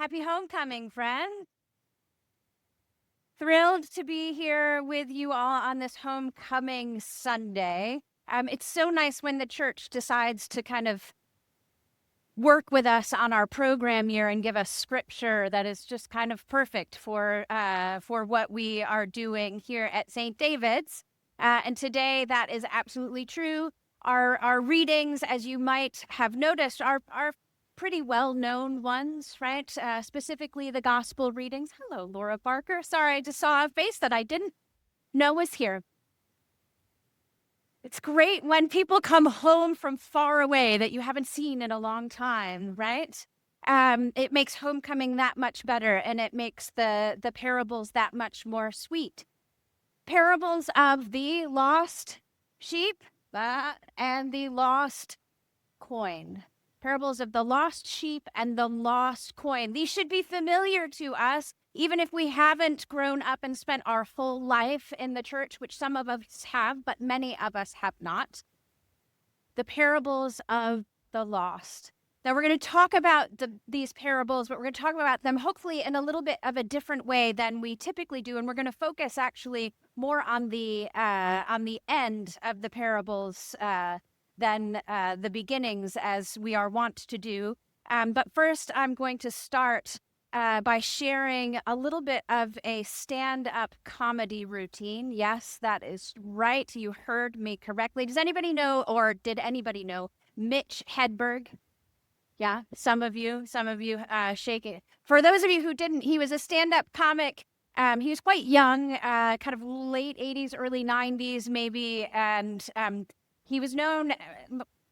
Happy homecoming, friend. Thrilled to be here with you all on this homecoming Sunday. It's so nice when the church decides to kind of work with us on our program year and give us scripture that is just kind of perfect for what we are doing here at St. David's. And today that is absolutely true. Our readings, as you might have noticed, are pretty well-known ones, right? Specifically the gospel readings. Hello, Laura Barker. Sorry, I just saw a face that I didn't know was here. It's great when people come home from far away that you haven't seen in a long time, right? It makes homecoming that much better, and it makes the parables that much more sweet. Parables of the lost sheep and the lost coin. Parables of the lost sheep and the lost coin. These should be familiar to us, even if we haven't grown up and spent our whole life in the church, which some of us have, but many of us have not. The parables of the lost. Now, we're going to talk about these parables, but we're going to talk about them hopefully in a little bit of a different way than we typically do, and we're going to focus actually more on the end of the parables than the beginnings, as we are wont to do. But first, I'm going to start by sharing a little bit of a stand-up comedy routine. Yes, that is right. You heard me correctly. Does anybody know, or did anybody know, Mitch Hedberg? Yeah, some of you shaking. For those of you who didn't, he was a stand-up comic. He was quite young, kind of late 80s, early 90s maybe, and he was known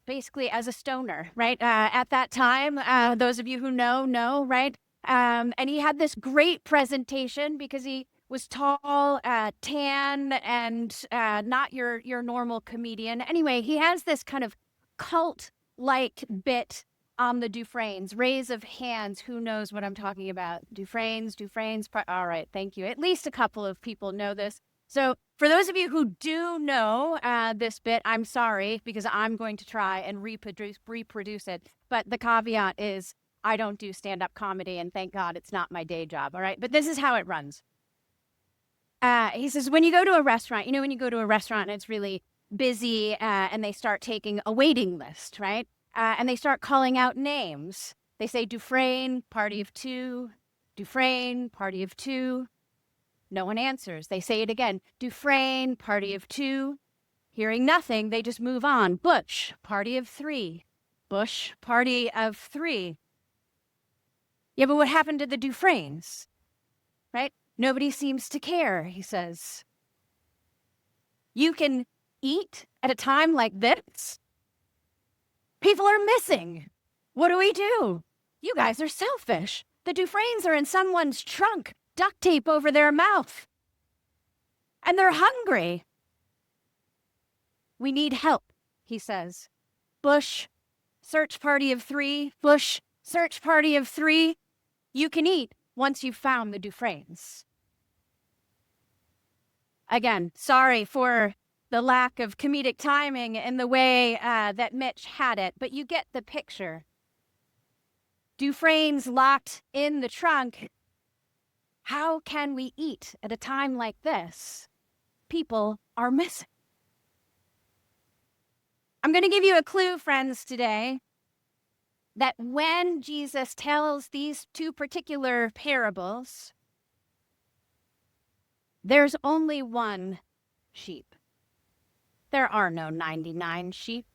basically as a stoner, right? At that time, those of you who know, right? And he had this great presentation because he was tall, tan, and not your normal comedian. Anyway, he has this kind of cult-like bit on the Dufresnes. Raise of hands, who knows what I'm talking about? Dufresnes. All right, thank you. At least a couple of people know this. So for those of you who do know this bit, I'm sorry, because I'm going to try and reproduce it. But the caveat is I don't do stand-up comedy, and thank God it's not my day job, all right? But this is how it runs. He says, when you go to a restaurant, when you go to a restaurant and it's really busy and they start taking a waiting list, right? And they start calling out names. They say, Dufresne, party of two. Dufresne, party of two. No one answers. They say it again. Dufresne, party of two. Hearing nothing, they just move on. Butch, party of three. Bush, party of three. Yeah, but what happened to the Dufresnes? Right? Nobody seems to care, he says. You can eat at a time like this? People are missing. What do we do? You guys are selfish. The Dufresnes are in someone's trunk, duct tape over their mouth. And they're hungry. We need help, he says. Bush, search party of three. Bush, search party of three. You can eat once you've found the Dufresnes. Again, sorry for the lack of comedic timing in the way that Mitch had it, but you get the picture. Dufresnes locked in the trunk. How can we eat at a time like this? People are missing. I'm going to give you a clue, friends, today, that when Jesus tells these two particular parables, there's only one sheep. There are no 99 sheep.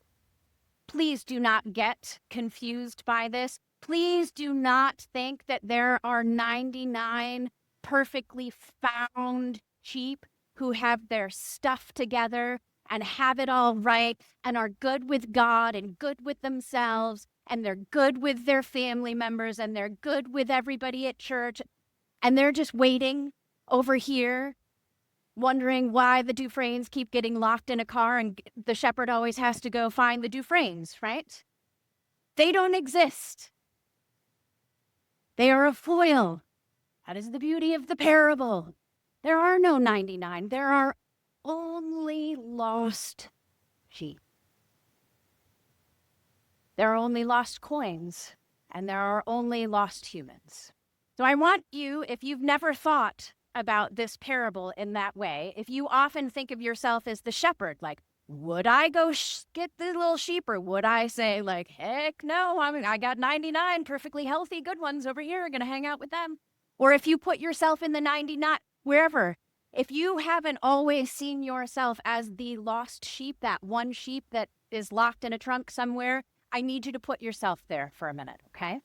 Please do not get confused by this. Please do not think that there are 99 perfectly found sheep who have their stuff together and have it all right and are good with God and good with themselves and they're good with their family members and they're good with everybody at church and they're just waiting over here wondering why the Dufresnes keep getting locked in a car and the shepherd always has to go find the Dufresnes, right? They don't exist. They are a foil. That is the beauty of the parable. There are no 99. There are only lost sheep. There are only lost coins, and there are only lost humans. So I want you, if you've never thought about this parable in that way, if you often think of yourself as the shepherd, like, would I go get the little sheep, or would I say, like, heck no, I got 99 perfectly healthy good ones over here, gonna hang out with them? Or if you put yourself in the 99, wherever, if you haven't always seen yourself as the lost sheep, that one sheep that is locked in a trunk somewhere, I need you to put yourself there for a minute, okay?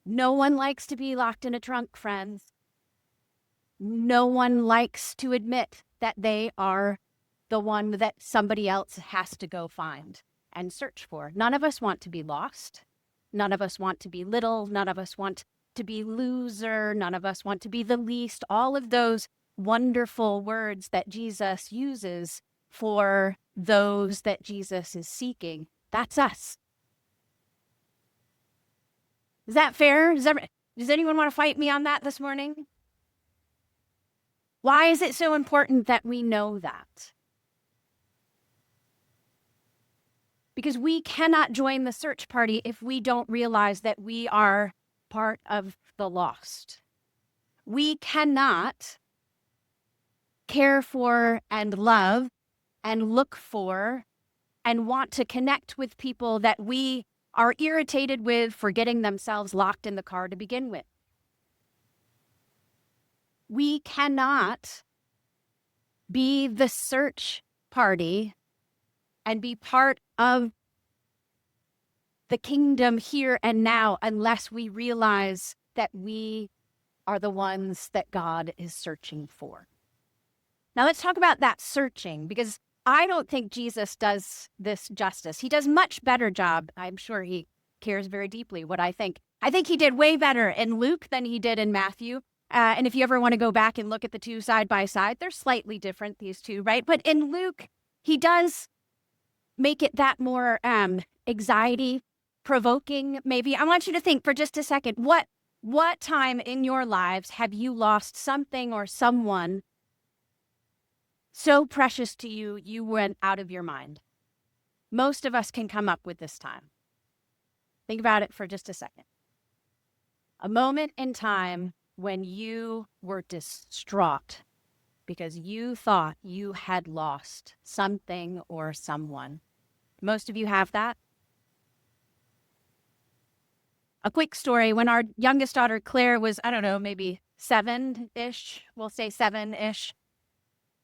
No one likes to be locked in a trunk, friends. No one likes to admit that they are the one that somebody else has to go find and search for. None of us want to be lost. None of us want to be little. None of us want to be loser. None of us want to be the least. All of those wonderful words that Jesus uses for those that Jesus is seeking, that's us. Is that fair? Does anyone want to fight me on that this morning? Why is it so important that we know that? Because we cannot join the search party if we don't realize that we are part of the lost. We cannot care for and love and look for and want to connect with people that we are irritated with for getting themselves locked in the car to begin with. We cannot be the search party and be part of the kingdom here and now unless we realize that we are the ones that God is searching for. Now let's talk about that searching, because I don't think Jesus does this justice. He does much better job. I'm sure he cares very deeply what I think. I think he did way better in Luke than he did in Matthew. And if you ever want to go back and look at the two side by side, they're slightly different, these two, right? But in Luke, he does make it that more anxiety provoking, maybe. I want you to think for just a second, what time in your lives have you lost something or someone so precious to you, you went out of your mind? Most of us can come up with this time. Think about it for just a second. A moment in time when you were distraught because you thought you had lost something or someone. Most of you have that. A quick story, when our youngest daughter, Claire, was, I don't know, maybe 7-ish, we'll say 7-ish,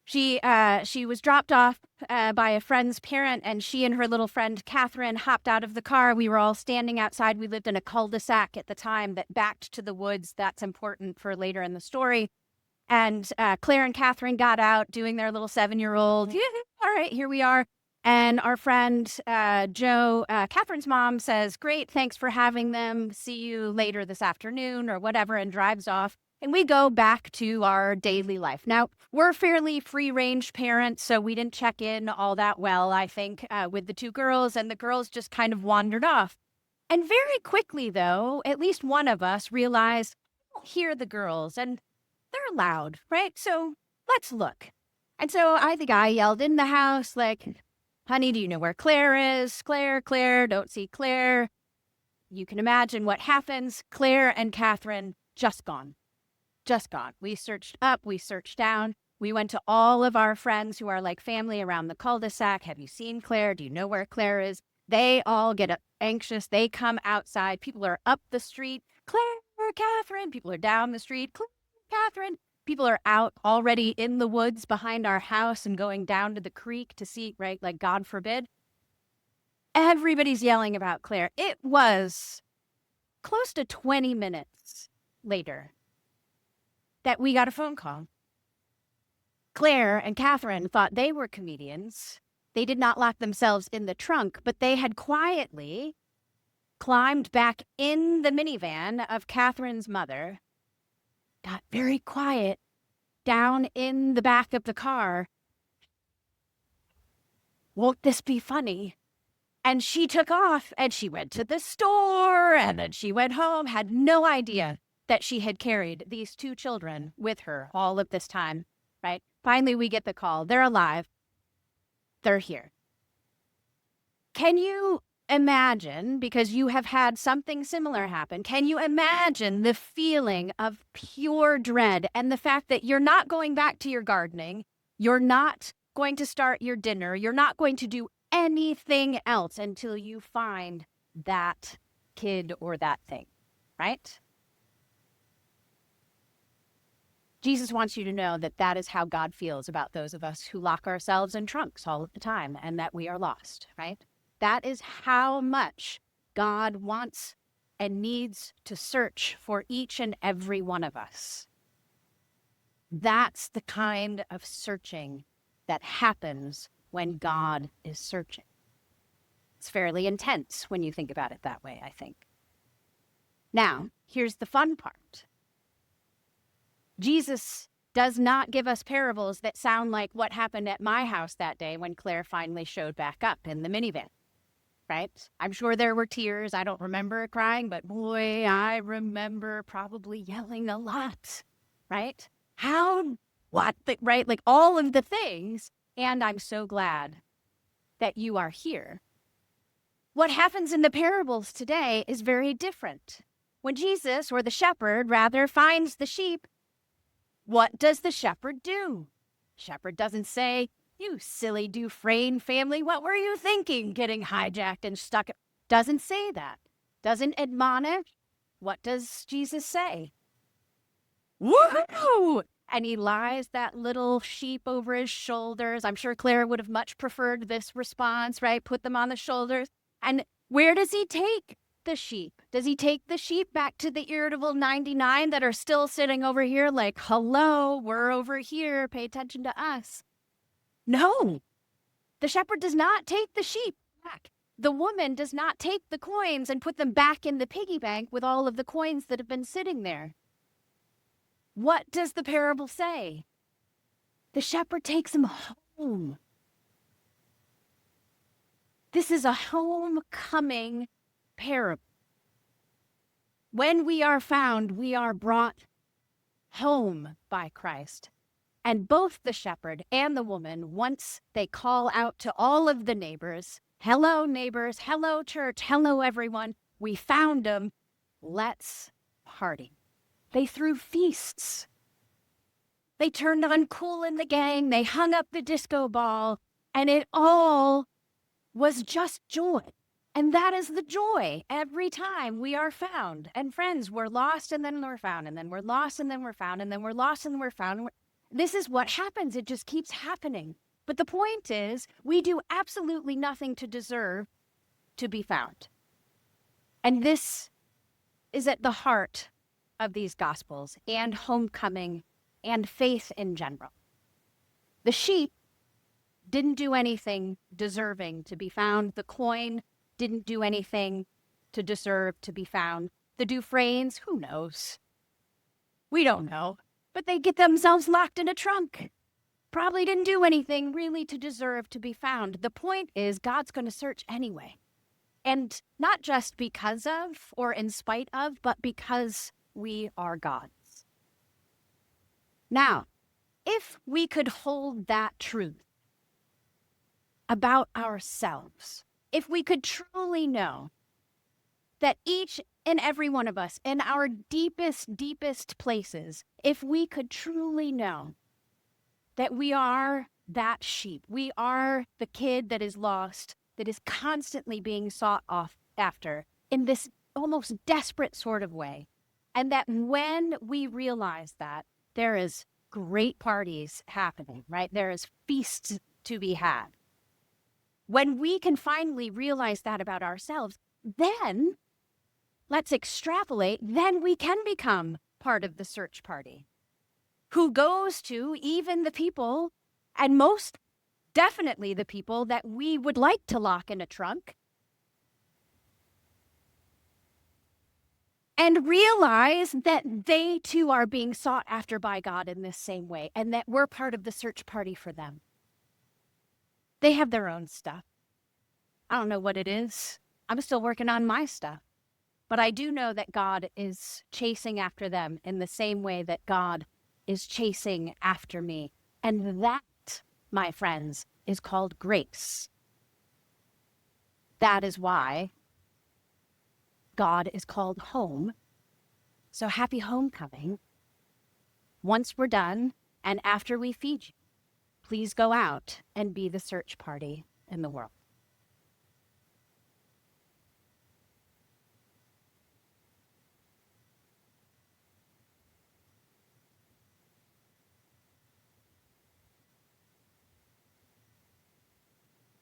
she was dropped off by a friend's parent, and she and her little friend, Catherine, hopped out of the car. We were all standing outside. We lived in a cul-de-sac at the time that backed to the woods. That's important for later in the story. And Claire and Catherine got out doing their little 7-year-old, all right, here we are. And our friend, Joe, Catherine's mom, says, great, thanks for having them. See you later this afternoon or whatever, and drives off. And we go back to our daily life. Now, we're fairly free-range parents, so we didn't check in all that well, I think, with the two girls, and the girls just kind of wandered off. And very quickly, though, at least one of us realized, I don't hear the girls, and they're loud, right? So let's look. And so I think I yelled in the house, like, honey, do you know where Claire is? Claire, don't see Claire. You can imagine what happens. Claire and Catherine just gone. We searched up, we searched down. We went to all of our friends who are like family around the cul-de-sac. Have you seen Claire? Do you know where Claire is? They all get anxious. They come outside. People are up the street. Claire, Catherine. People are down the street. Claire, Catherine. People are out already in the woods behind our house and going down to the creek to see, right? Like, God forbid. Everybody's yelling about Claire. It was close to 20 minutes later that we got a phone call. Claire and Catherine thought they were comedians. They did not lock themselves in the trunk, but they had quietly climbed back in the minivan of Catherine's mother, got very quiet down in the back of the car. Won't this be funny? And she took off, and she went to the store, and then she went home, had no idea that she had carried these two children with her all of this time, right? Finally, we get the call. They're alive. They're here. Can you imagine, because you have had something similar happen, can you imagine the feeling of pure dread and the fact that you're not going back to your gardening, you're not going to start your dinner, you're not going to do anything else until you find that kid or that thing, right? Jesus wants you to know that that is how God feels about those of us who lock ourselves in trunks all of the time and that we are lost, right? That is how much God wants and needs to search for each and every one of us. That's the kind of searching that happens when God is searching. It's fairly intense when you think about it that way, I think. Now, here's the fun part. Jesus does not give us parables that sound like what happened at my house that day when Claire finally showed back up in the minivan, right? I'm sure there were tears. I don't remember crying, but boy, I remember probably yelling a lot, right? Right? Like all of the things. And I'm so glad that you are here. What happens in the parables today is very different. When Jesus, or the shepherd rather, finds the sheep, what does the shepherd do? Shepherd doesn't say, "You silly Dufresne family, what were you thinking getting hijacked and stuck?" Doesn't say that. Doesn't admonish. What does Jesus say? Woohoo! And he lies that little sheep over his shoulders. I'm sure Claire would have much preferred this response, right? Put them on the shoulders. And where does he take the sheep? Does he take the sheep back to the irritable 99 that are still sitting over here like, hello, we're over here, pay attention to us? No, the shepherd does not take the sheep back. The woman does not take the coins and put them back in the piggy bank with all of the coins that have been sitting there. What does the parable say? The shepherd takes them home. This is a homecoming parable. When we are found, we are brought home by Christ. And both the shepherd and the woman, once they call out to all of the neighbors, "Hello, neighbors. Hello, church. Hello, everyone. We found them. Let's party." They threw feasts. They turned on Kool and the Gang. They hung up the disco ball. And it all was just joy. And that is the joy every time we are found. And friends, we're lost and then we're found. And then we're lost and then we're found. And then we're lost and we're found. This is what happens. It just keeps happening. But the point is, we do absolutely nothing to deserve to be found. And this is at the heart of these Gospels and homecoming and faith in general. The sheep didn't do anything deserving to be found. The coin didn't do anything to deserve to be found. The Dufresnes, who knows? We don't know. But they get themselves locked in a trunk. Probably didn't do anything really to deserve to be found. The point is, God's going to search anyway. And not just because of or in spite of, but because we are God's. Now, if we could hold that truth about ourselves, if we could truly know that each and every one of us in our deepest, deepest places, if we could truly know that we are that sheep, we are the kid that is lost, that is constantly being sought after in this almost desperate sort of way, and that when we realize that, there is great parties happening, right? There is feasts to be had. When we can finally realize that about ourselves, then let's extrapolate, then we can become part of the search party who goes to even the people, and most definitely the people that we would like to lock in a trunk, and realize that they too are being sought after by God in this same way, and that we're part of the search party for them. They have their own stuff. I don't know what it is. I'm still working on my stuff. But I do know that God is chasing after them in the same way that God is chasing after me. And that, my friends, is called grace. That is why God is called home. So happy homecoming. Once we're done, and after we feed you, please go out and be the search party in the world.